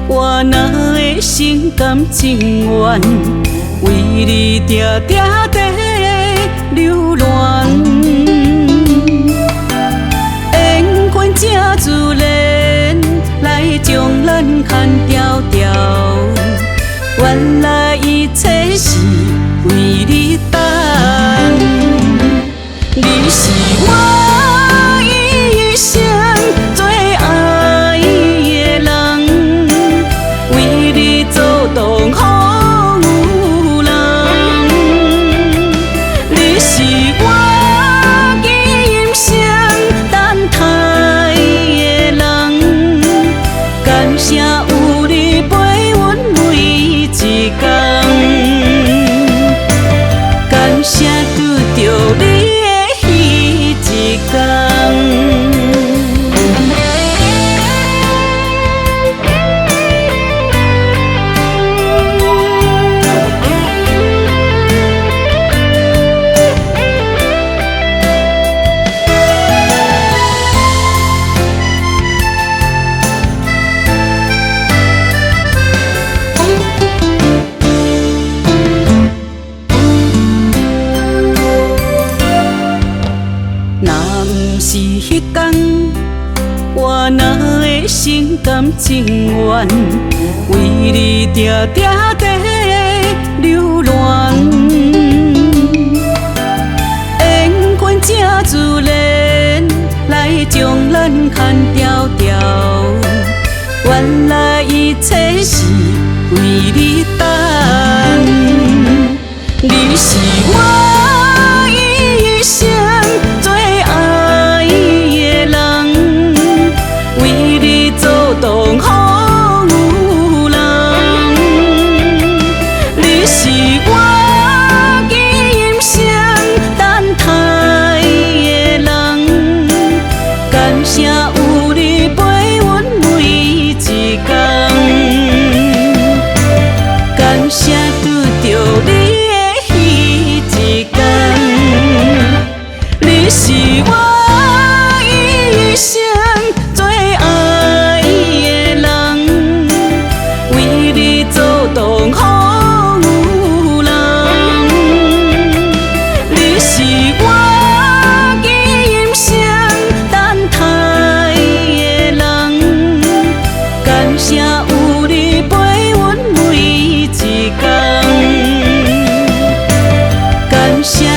我若的心甘情愿，为你定定地流连。缘分正自然，来将咱牵条条。原来一切是为你等，你是我一生最爱的人，为你做同好人。你是我一生等待的人，感谢有你陪阮每一天，感谢拄着你。是迄天，我若的心甘情愿，为你定定地流连。缘分正自然，来将咱牵条条。原来一切是为你等，你是我一生最爱的人，为你做同好人。你是我一生等待的人，感谢有你陪阮每一天，感谢拄着你。你是我一生最爱的人，为你做同好人。你是我一生等待的人，感谢有你陪阮每一天，感谢。